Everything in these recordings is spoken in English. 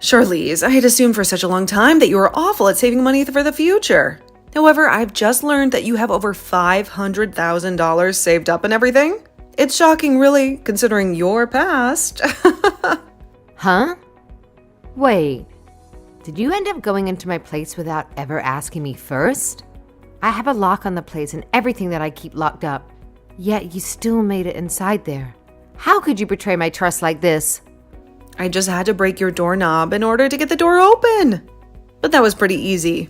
Charlize, I had assumed for such a long time that you were awful at saving money for the future. However, I've just learned that you have over $500,000 saved up and everything. It's shocking, really, considering your past. Huh? Wait, did you end up going into my place without ever asking me first? I have a lock on the place and everything that I keep locked up, yet you still made it inside there. How could you betray my trust like this? I just had to break your doorknob in order to get the door open. But that was pretty easy.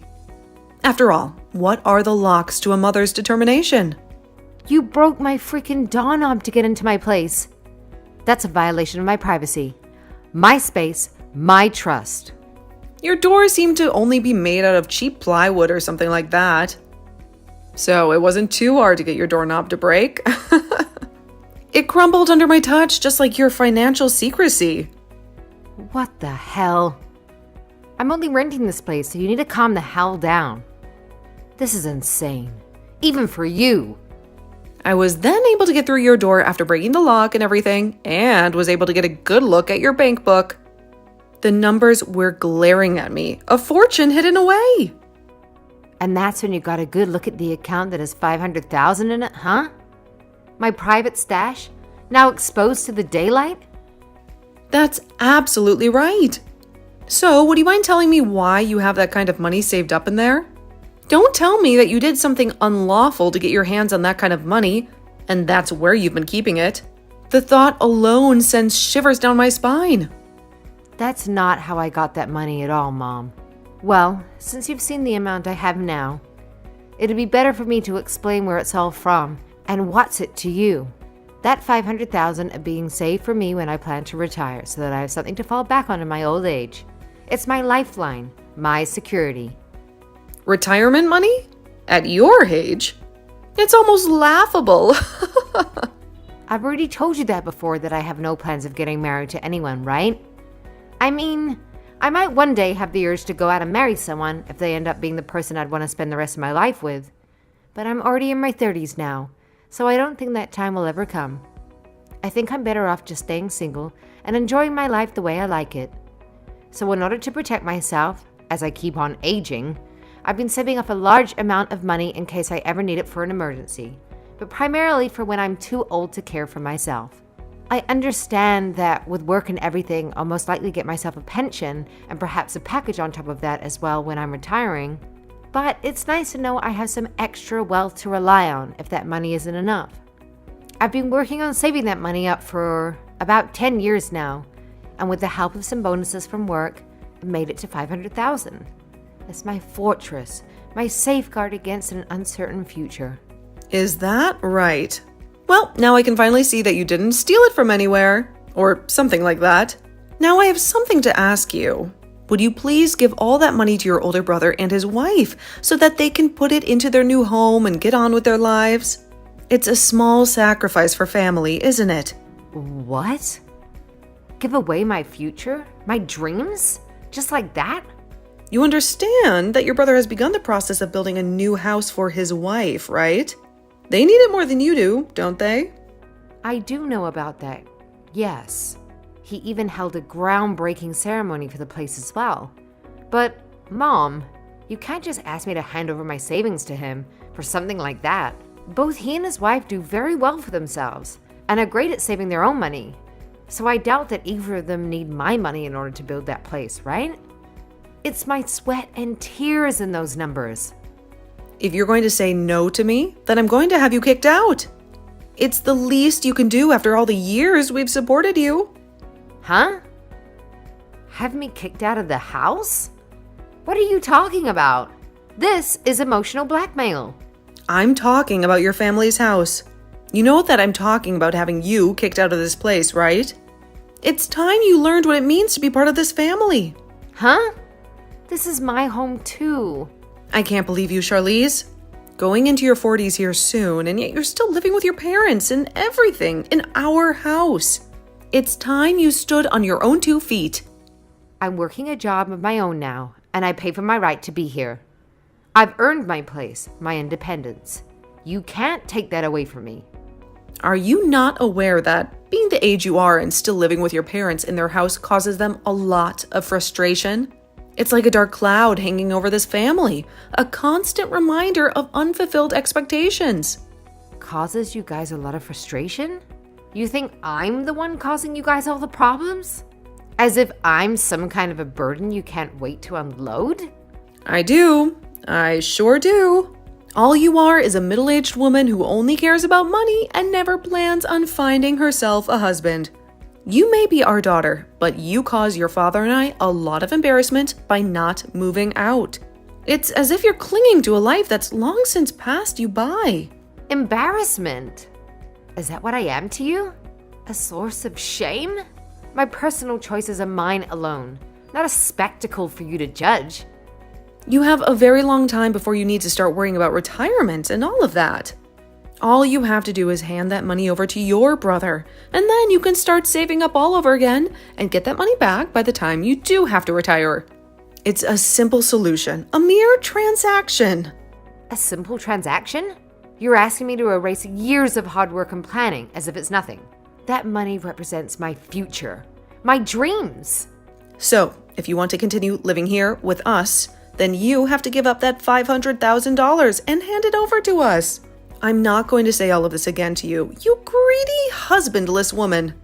After all, what are the locks to a mother's determination? You broke my freaking doorknob to get into my place. That's a violation of my privacy. My space, my trust. Your door seemed to only be made out of cheap plywood or something like that. So it wasn't too hard to get your doorknob to break. It crumbled under my touch, just like your financial secrecy. What the hell? I'm only renting this place, so you need to calm the hell down. This is insane. Even for you. I was then able to get through your door after breaking the lock and everything, and was able to get a good look at your bank book. The numbers were glaring at me, a fortune hidden away. And that's when you got a good look at the account that has $500,000 in it, huh? My private stash, now exposed to the daylight? That's absolutely right. So, would you mind telling me why you have that kind of money saved up in there? Don't tell me that you did something unlawful to get your hands on that kind of money, and that's where you've been keeping it. The thought alone sends shivers down my spine. That's not how I got that money at all, Mom. Well, since you've seen the amount I have now, it'd be better for me to explain where it's all from and what's it to you. That $500,000 are being saved for me when I plan to retire so that I have something to fall back on in my old age. It's my lifeline, my security. Retirement money? At your age? It's almost laughable. I've already told you that before, that I have no plans of getting married to anyone, right? I mean, I might one day have the urge to go out and marry someone if they end up being the person I'd want to spend the rest of my life with. But I'm already in my 30s now, so I don't think that time will ever come. I think I'm better off just staying single and enjoying my life the way I like it. So in order to protect myself, as I keep on aging, I've been saving up a large amount of money in case I ever need it for an emergency, but primarily for when I'm too old to care for myself. I understand that with work and everything, I'll most likely get myself a pension and perhaps a package on top of that as well when I'm retiring. But it's nice to know I have some extra wealth to rely on if that money isn't enough. I've been working on saving that money up for about 10 years now, and with the help of some bonuses from work, I've made it to $500,000. It's my fortress, my safeguard against an uncertain future. Is that right? Well, now I can finally see that you didn't steal it from anywhere, or something like that. Now I have something to ask you. Would you please give all that money to your older brother and his wife so that they can put it into their new home and get on with their lives? It's a small sacrifice for family, isn't it? What? Give away my future? My dreams? Just like that? You understand that your brother has begun the process of building a new house for his wife, right? They need it more than you do, don't they? I do know about that, yes. He even held a groundbreaking ceremony for the place as well. But, Mom, you can't just ask me to hand over my savings to him for something like that. Both he and his wife do very well for themselves and are great at saving their own money. So I doubt that either of them need my money in order to build that place, right? It's my sweat and tears in those numbers. If you're going to say no to me, then I'm going to have you kicked out. It's the least you can do after all the years we've supported you. Huh? Have me kicked out of the house? What are you talking about? This is emotional blackmail. I'm talking about your family's house. You know that I'm talking about having you kicked out of this place, right? It's time you learned what it means to be part of this family. Huh? This is my home too. I can't believe you, Charlize. Going into your 40s here soon, and yet you're still living with your parents and everything in our house. It's time you stood on your own 2 feet. I'm working a job of my own now, and I pay for my right to be here. I've earned my place, my independence. You can't take that away from me. Are you not aware that Being the age you are and still living with your parents in their house causes them a lot of frustration. It's like a dark cloud hanging over this family, a constant reminder of unfulfilled expectations. Causes you guys a lot of frustration? You think I'm the one causing you guys all the problems? As if I'm some kind of a burden you can't wait to unload? I do. I sure do. All you are is a middle-aged woman who only cares about money and never plans on finding herself a husband. You may be our daughter, but you cause your father and I a lot of embarrassment by not moving out. It's as if you're clinging to a life that's long since passed you by. Embarrassment? Is that what I am to you? A source of shame? My personal choices are mine alone, not a spectacle for you to judge. You have a very long time before you need to start worrying about retirement and all of that. All you have to do is hand that money over to your brother, and then you can start saving up all over again and get that money back by the time you do have to retire. It's a simple solution, a mere transaction. A simple transaction? You're asking me to erase years of hard work and planning as if it's nothing. That money represents my future, my dreams. So, if you want to continue living here with us, then you have to give up that $500,000 and hand it over to us. I'm not going to say all of this again to you, you greedy, husbandless woman.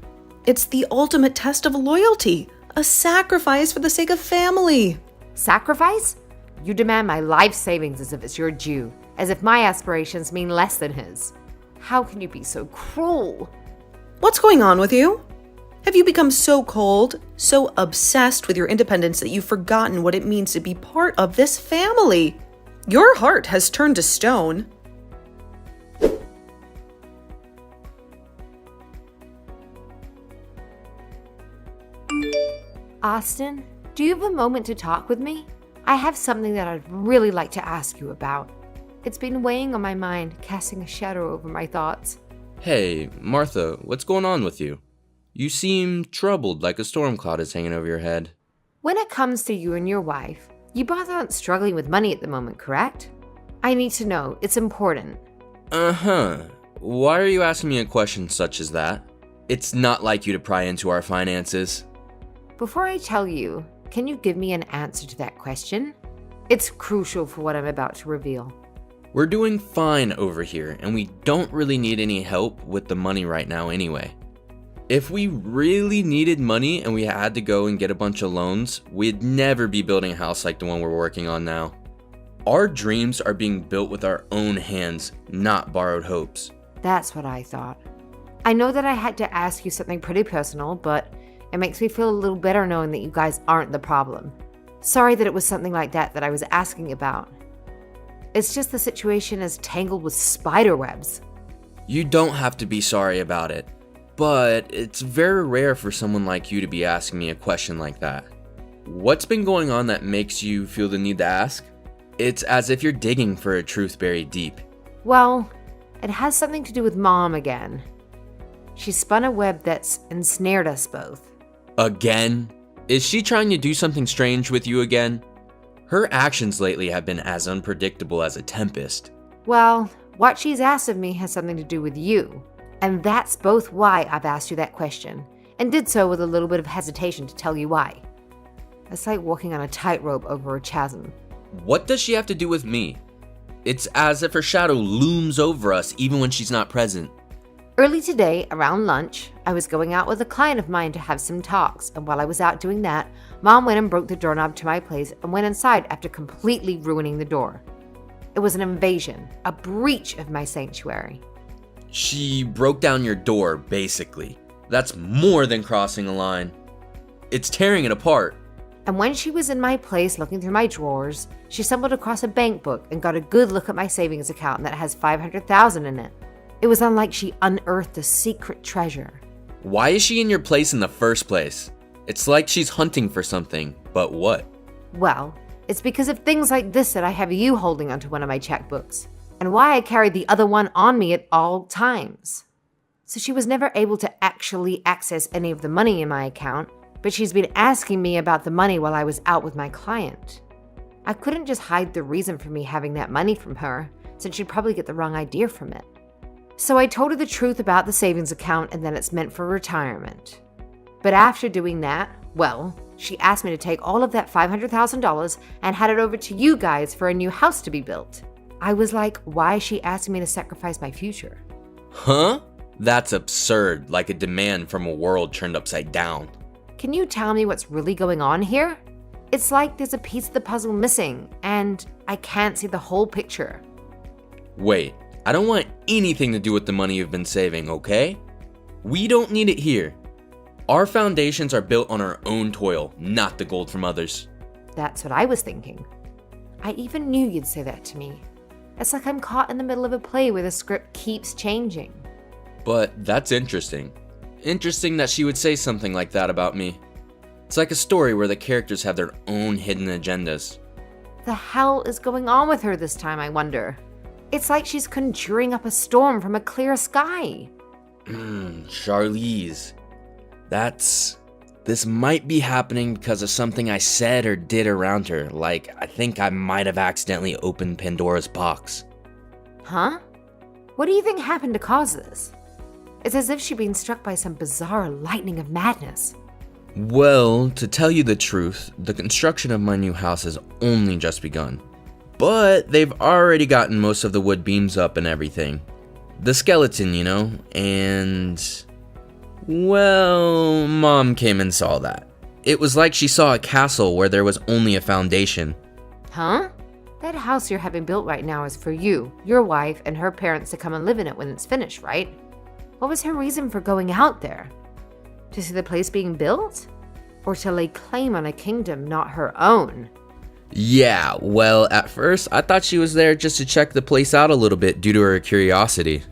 It's the ultimate test of loyalty, a sacrifice for the sake of family. Sacrifice? You demand my life savings as if it's your due, as if my aspirations mean less than his. How can you be so cruel? What's going on with you? Have you become so cold, so obsessed with your independence that you've forgotten what it means to be part of this family? Your heart has turned to stone. Austin, do you have a moment to talk with me? I have something that I'd really like to ask you about. It's been weighing on my mind, casting a shadow over my thoughts. Hey, Martha, what's going on with you? You seem troubled, like a storm cloud is hanging over your head. When it comes to you and your wife, you both aren't struggling with money at the moment, correct? I need to know. It's important. Uh-huh. Why are you asking me a question such as that? It's not like you to pry into our finances. Before I tell you, can you give me an answer to that question? It's crucial for what I'm about to reveal. We're doing fine over here, and we don't really need any help with the money right now anyway. If we really needed money and we had to go and get a bunch of loans, we'd never be building a house like the one we're working on now. Our dreams are being built with our own hands, not borrowed hopes. That's what I thought. I know that I had to ask you something pretty personal, but it makes me feel a little better knowing that you guys aren't the problem. Sorry that it was something like that I was asking about. It's just the situation is tangled with spider webs. You don't have to be sorry about it, but it's very rare for someone like you to be asking me a question like that. What's been going on that makes you feel the need to ask? It's as if you're digging for a truth buried deep. Well, it has something to do with Mom again. She spun a web that's ensnared us both. Again? Is she trying to do something strange with you again? Her actions lately have been as unpredictable as a tempest. Well, what she's asked of me has something to do with you. And that's both why I've asked you that question, and did so with a little bit of hesitation to tell you why. It's like walking on a tightrope over a chasm. What does she have to do with me? It's as if her shadow looms over us even when she's not present. Early today, around lunch, I was going out with a client of mine to have some talks, and while I was out doing that, Mom went and broke the doorknob to my place and went inside after completely ruining the door. It was an invasion, a breach of my sanctuary. She broke down your door, basically. That's more than crossing a line. It's tearing it apart. And when she was in my place looking through my drawers, she stumbled across a bank book and got a good look at my savings account that has $500,000 in it. It was unlike she unearthed a secret treasure. Why is she in your place in the first place? It's like she's hunting for something, but what? Well, it's because of things like this that I have you holding onto one of my checkbooks, and why I carried the other one on me at all times. So she was never able to actually access any of the money in my account, but she's been asking me about the money while I was out with my client. I couldn't just hide the reason for me having that money from her, since she'd probably get the wrong idea from it. So I told her the truth about the savings account and that it's meant for retirement. But after doing that, well, she asked me to take all of that $500,000 and hand it over to you guys for a new house to be built. I was like, why is she asking me to sacrifice my future? Huh? That's absurd, like a demand from a world turned upside down. Can you tell me what's really going on here? It's like there's a piece of the puzzle missing, and I can't see the whole picture. Wait, I don't want anything to do with the money you've been saving, okay? We don't need it here. Our foundations are built on our own toil, not the gold from others. That's what I was thinking. I even knew you'd say that to me. It's like I'm caught in the middle of a play where the script keeps changing. But that's interesting. Interesting that she would say something like that about me. It's like a story where the characters have their own hidden agendas. The hell is going on with her this time, I wonder? It's like she's conjuring up a storm from a clear sky. Charlize. This might be happening because of something I said or did around her. Like, I think I might have accidentally opened Pandora's box. Huh? What do you think happened to cause this? It's as if she'd been struck by some bizarre lightning of madness. Well, to tell you the truth, the construction of my new house has only just begun. But they've already gotten most of the wood beams up and everything. The skeleton, you know, and... well, Mom came and saw that. It was like she saw a castle where there was only a foundation. Huh? That house you're having built right now is for you, your wife, and her parents to come and live in it when it's finished, right? What was her reason for going out there? To see the place being built? Or to lay claim on a kingdom not her own? Yeah, well, at first, I thought she was there just to check the place out a little bit due to her curiosity.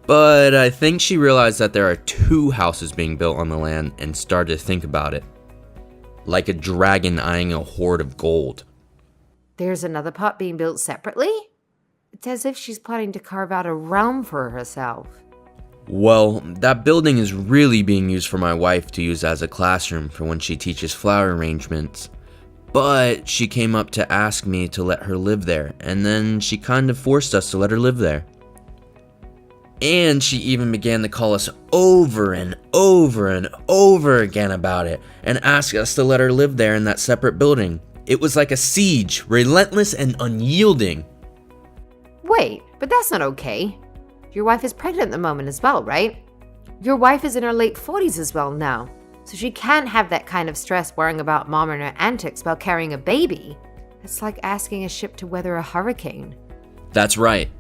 But I think she realized that there are 2 houses being built on the land and started to think about it. Like a dragon eyeing a hoard of gold. There's another pot being built separately? It's as if she's planning to carve out a realm for herself. Well, that building is really being used for my wife to use as a classroom for when she teaches flower arrangements. But she came up to ask me to let her live there, and then she kind of forced us to let her live there. And she even began to call us over and over and over again about it, and ask us to let her live there in that separate building. It was like a siege, relentless and unyielding. Wait, but that's not okay. Your wife is pregnant at the moment as well, right? Your wife is in her late 40s as well now, so she can't have that kind of stress worrying about mom and her antics while carrying a baby. It's like asking a ship to weather a hurricane. That's right.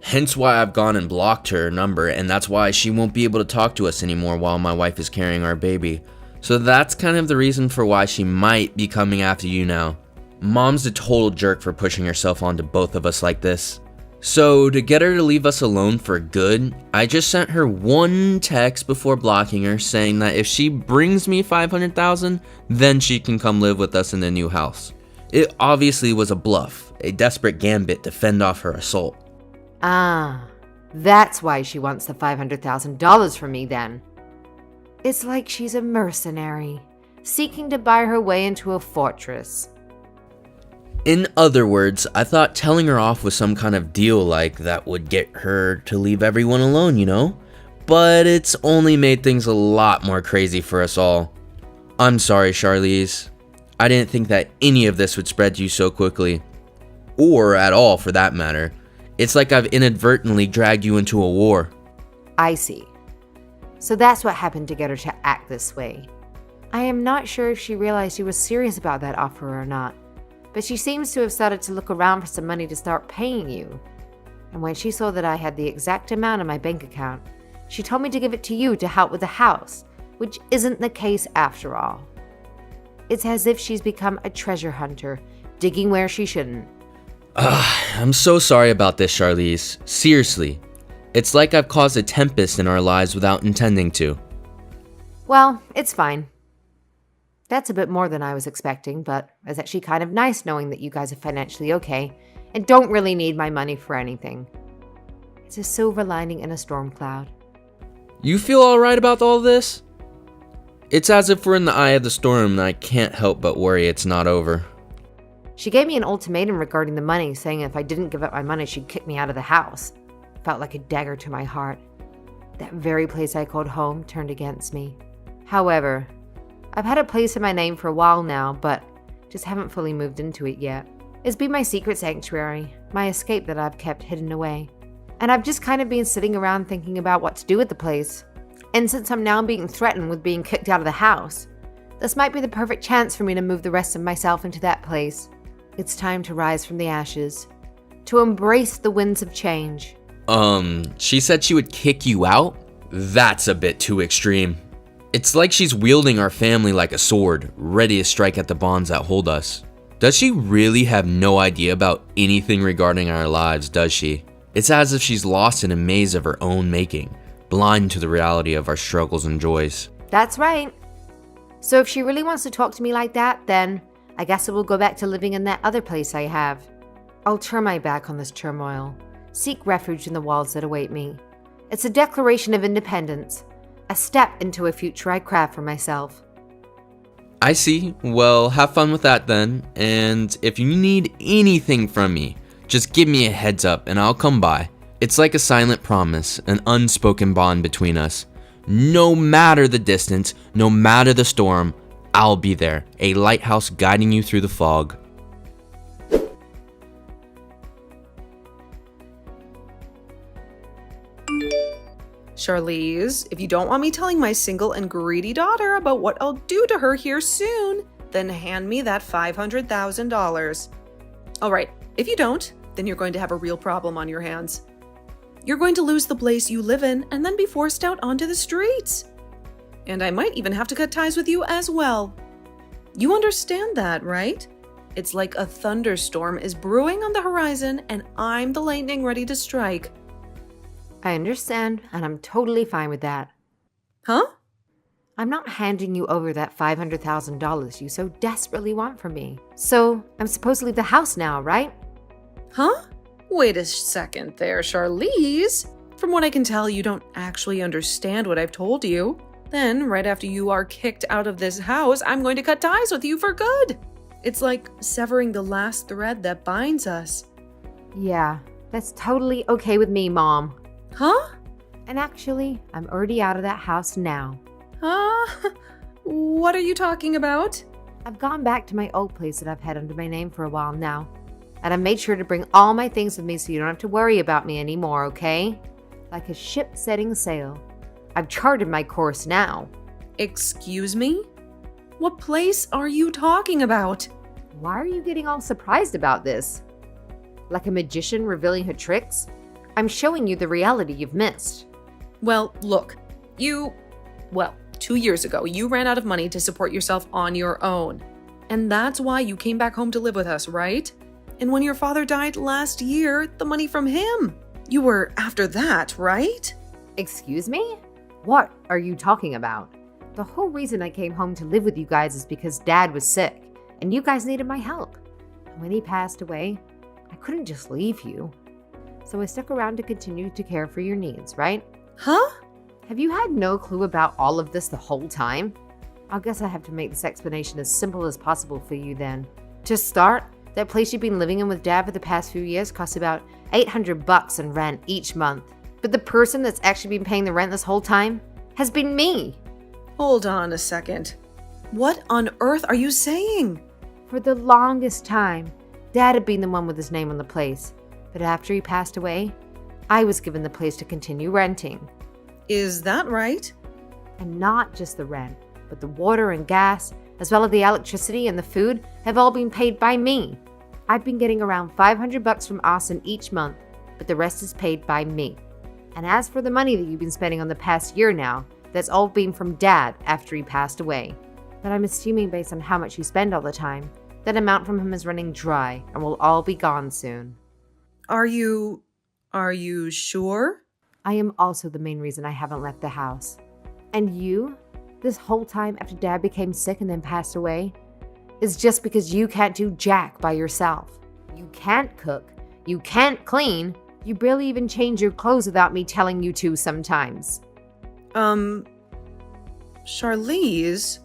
Hence why I've gone and blocked her number, and that's why she won't be able to talk to us anymore while my wife is carrying our baby. So that's kind of the reason for why she might be coming after you now. Mom's a total jerk for pushing herself onto both of us like this. So to get her to leave us alone for good, I just sent her one text before blocking her saying that if she brings me $500,000, then she can come live with us in the new house. It obviously was a bluff, a desperate gambit to fend off her assault. Ah, that's why she wants the $500,000 from me then. It's like she's a mercenary, seeking to buy her way into a fortress. In other words, I thought telling her off was some kind of deal like that would get her to leave everyone alone, you know? But it's only made things a lot more crazy for us all. I'm sorry, Charlize. I didn't think that any of this would spread to you so quickly. Or at all, for that matter. It's like I've inadvertently dragged you into a war. I see. So that's what happened to get her to act this way. I am not sure if she realized you were serious about that offer or not, but she seems to have started to look around for some money to start paying you. And when she saw that I had the exact amount in my bank account, she told me to give it to you to help with the house, which isn't the case after all. It's as if she's become a treasure hunter, digging where she shouldn't. I'm so sorry about this, Charlize. Seriously. It's like I've caused a tempest in our lives without intending to. Well, it's fine. That's a bit more than I was expecting, but it's actually kind of nice knowing that you guys are financially okay and don't really need my money for anything. It's a silver lining in a storm cloud. You feel alright about all this? It's as if we're in the eye of the storm and I can't help but worry it's not over. She gave me an ultimatum regarding the money, saying if I didn't give up my money, she'd kick me out of the house. felt like a dagger to my heart. That very place I called home turned against me. However, I've had a place in my name for a while now, but just haven't fully moved into it yet. It's been my secret sanctuary, my escape that I've kept hidden away. And I've just kind of been sitting around thinking about what to do with the place. And since I'm now being threatened with being kicked out of the house, this might be the perfect chance for me to move the rest of myself into that place. It's time to rise from the ashes, to embrace the winds of change. She said she would kick you out? That's a bit too extreme. It's like she's wielding our family like a sword, ready to strike at the bonds that hold us. Does she really have no idea about anything regarding our lives, does she? It's as if she's lost in a maze of her own making, blind to the reality of our struggles and joys. That's right. So if she really wants to talk to me like that, then I guess I will go back to living in that other place I have. I'll turn my back on this turmoil, seek refuge in the walls that await me. It's a declaration of independence, a step into a future I craft for myself. I see. Well, have fun with that then. And if you need anything from me, just give me a heads up and I'll come by. It's like a silent promise, an unspoken bond between us. No matter the distance, no matter the storm, I'll be there, a lighthouse guiding you through the fog. Charlize, if you don't want me telling my single and greedy daughter about what I'll do to her here soon, then hand me that $500,000. All right, if you don't, then you're going to have a real problem on your hands. You're going to lose the place you live in and then be forced out onto the streets. And I might even have to cut ties with you as well. You understand that, right? It's like a thunderstorm is brewing on the horizon and I'm the lightning ready to strike. I understand, and I'm totally fine with that. Huh? I'm not handing you over that $500,000 you so desperately want from me. So I'm supposed to leave the house now, right? Huh? Wait a second there, Charlize. From what I can tell, you don't actually understand what I've told you. Then, right after you are kicked out of this house, I'm going to cut ties with you for good. It's like severing the last thread that binds us. Yeah, that's totally okay with me, Mom. Huh? And actually, I'm already out of that house now. Huh? What are you talking about? I've gone back to my old place that I've had under my name for a while now. And I made sure to bring all my things with me so you don't have to worry about me anymore, okay? Like a ship setting sail. I've charted my course now. Excuse me? What place are you talking about? Why are you getting all surprised about this? Like a magician revealing her tricks? I'm showing you the reality you've missed. Well, look, 2 years ago, you ran out of money to support yourself on your own. And that's why you came back home to live with us, right? And when your father died last year, the money from him. You were after that, right? Excuse me? What are you talking about? The whole reason I came home to live with you guys is because Dad was sick, and you guys needed my help. And when he passed away, I couldn't just leave you. So I stuck around to continue to care for your needs, right? Huh? Have you had no clue about all of this the whole time? I guess I have to make this explanation as simple as possible for you then. To start, that place you've been living in with Dad for the past few years costs about $800 in rent each month. But the person that's actually been paying the rent this whole time has been me. Hold on a second. What on earth are you saying? For the longest time, Dad had been the one with his name on the place. But after he passed away, I was given the place to continue renting. Is that right? And not just the rent, but the water and gas, as well as the electricity and the food, have all been paid by me. I've been getting around $500 from Austin each month, but the rest is paid by me. And as for the money that you've been spending on the past year now, that's all been from Dad after he passed away. But I'm assuming based on how much you spend all the time, that amount from him is running dry and will all be gone soon. Are you sure? I am also the main reason I haven't left the house. And you, this whole time after Dad became sick and then passed away, is just because you can't do jack by yourself. You can't cook, you can't clean, you barely even change your clothes without me telling you to sometimes. Charlize?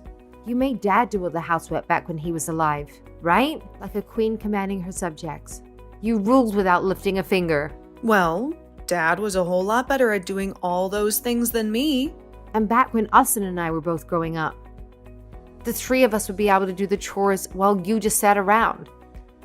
You made Dad do all the housework back when he was alive, right? Like a queen commanding her subjects. You ruled without lifting a finger. Well, Dad was a whole lot better at doing all those things than me. And back when Austin and I were both growing up, the three of us would be able to do the chores while you just sat around.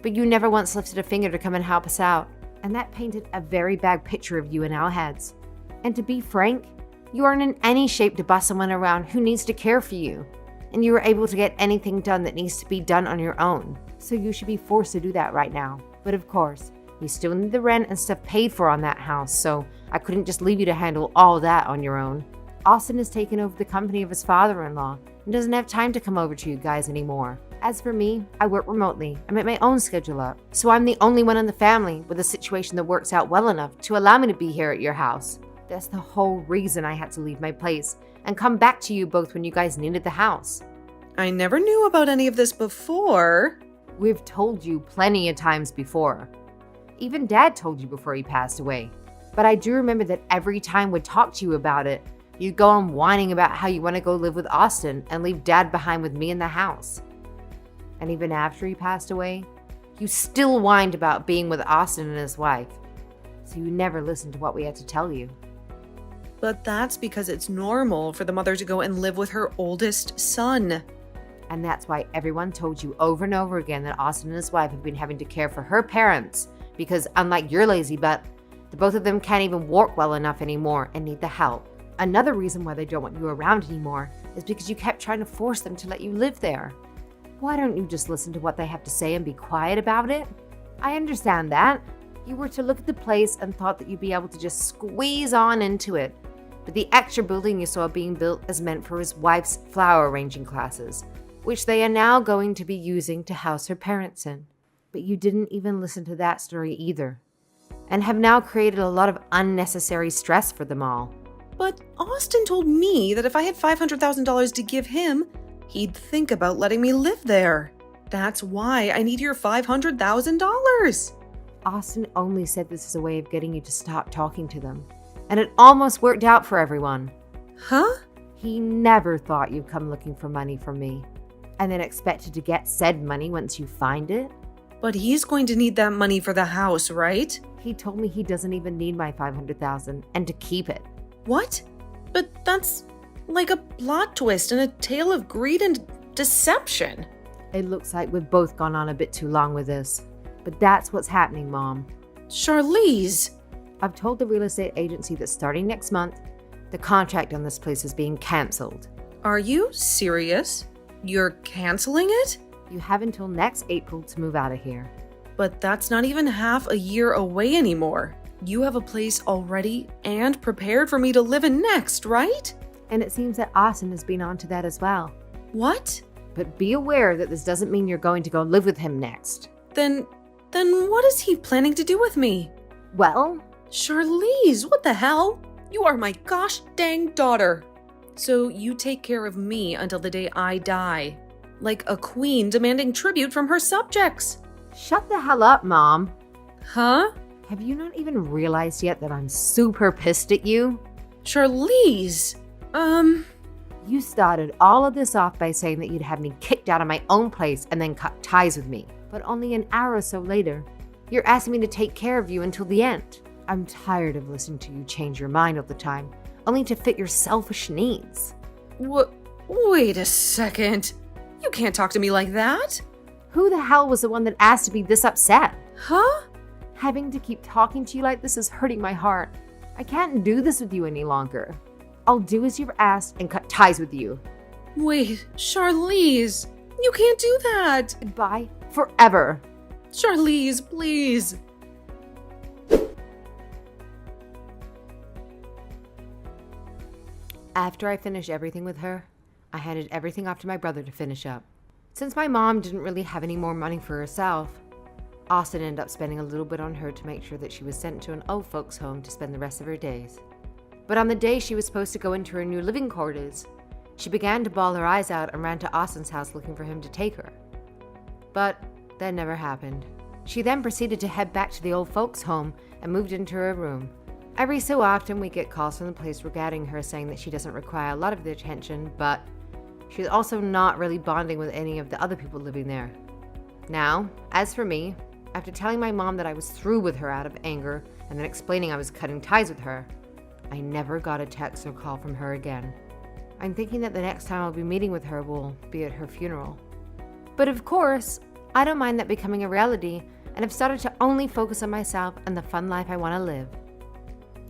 But you never once lifted a finger to come and help us out. And that painted a very bad picture of you in our heads. And to be frank, you aren't in any shape to boss someone around who needs to care for you. And you are able to get anything done that needs to be done on your own. So you should be forced to do that right now. But of course, you still need the rent and stuff paid for on that house, so I couldn't just leave you to handle all that on your own. Austin has taken over the company of his father-in-law and doesn't have time to come over to you guys anymore. As for me, I work remotely. I make my own schedule up, so I'm the only one in the family with a situation that works out well enough to allow me to be here at your house. That's the whole reason I had to leave my place and come back to you both when you guys needed the house. I never knew about any of this before. We've told you plenty of times before. Even Dad told you before he passed away. But I do remember that every time we'd talk to you about it, you'd go on whining about how you want to go live with Austin and leave Dad behind with me in the house. And even after he passed away, you still whined about being with Austin and his wife. So you never listened to what we had to tell you. But that's because it's normal for the mother to go and live with her oldest son. And that's why everyone told you over and over again that Austin and his wife have been having to care for her parents because, unlike your lazy butt, the both of them can't even walk well enough anymore and need the help. Another reason why they don't want you around anymore is because you kept trying to force them to let you live there. Why don't you just listen to what they have to say and be quiet about it? I understand that. You were to look at the place and thought that you'd be able to just squeeze on into it. But the extra building you saw being built is meant for his wife's flower arranging classes, which they are now going to be using to house her parents in. But you didn't even listen to that story either, and have now created a lot of unnecessary stress for them all. But Austin told me that if I had $500,000 to give him, he'd think about letting me live there. That's why I need your $500,000. Austin only said this as a way of getting you to stop talking to them, and it almost worked out for everyone. Huh? He never thought you'd come looking for money from me, and then expected to get said money once you find it. But he's going to need that money for the house, right? He told me he doesn't even need my $500,000 and to keep it. What? But that's like a plot twist and a tale of greed and deception. It looks like we've both gone on a bit too long with this, but that's what's happening, Mom. Charlize! I've told the real estate agency that starting next month, the contract on this place is being cancelled. Are you serious? You're canceling it? You have until next April to move out of here. But that's not even half a year away anymore. You have a place already and prepared for me to live in next, right? And it seems that Austin has been onto that as well. What? But be aware that this doesn't mean you're going to go live with him next. Then what is he planning to do with me? Well, Charlize, what the hell? You are my gosh dang daughter. So you take care of me until the day I die. Like a queen demanding tribute from her subjects. shut the hell up, Mom. Huh? Have you not even realized yet that I'm super pissed at you? Charlize, You started all of this off by saying that you'd have me kicked out of my own place and then cut ties with me. But only an hour or so later, you're asking me to take care of you until the end. I'm tired of listening to you change your mind all the time, only to fit your selfish needs. Wait a second. You can't talk to me like that. Who the hell was the one that asked to be this upset? Huh? Having to keep talking to you like this is hurting my heart. I can't do this with you any longer. I'll do as you've asked and cut ties with you. Wait, Charlize, you can't do that. Goodbye forever. Charlize, please. After I finished everything with her, I handed everything off to my brother to finish up. Since my mom didn't really have any more money for herself, Austin ended up spending a little bit on her to make sure that she was sent to an old folks' home to spend the rest of her days. But on the day she was supposed to go into her new living quarters, she began to bawl her eyes out and ran to Austin's house looking for him to take her. But that never happened. She then proceeded to head back to the old folks' home and moved into her room. Every so often we get calls from the place regarding her saying that she doesn't require a lot of the attention, but she's also not really bonding with any of the other people living there. Now, as for me, After telling my mom that I was through with her out of anger and then explaining I was cutting ties with her, I never got a text or call from her again. I'm thinking that the next time I'll be meeting with her will be at her funeral. But of course, I don't mind that becoming a reality, and have started to only focus on myself and the fun life I want to live.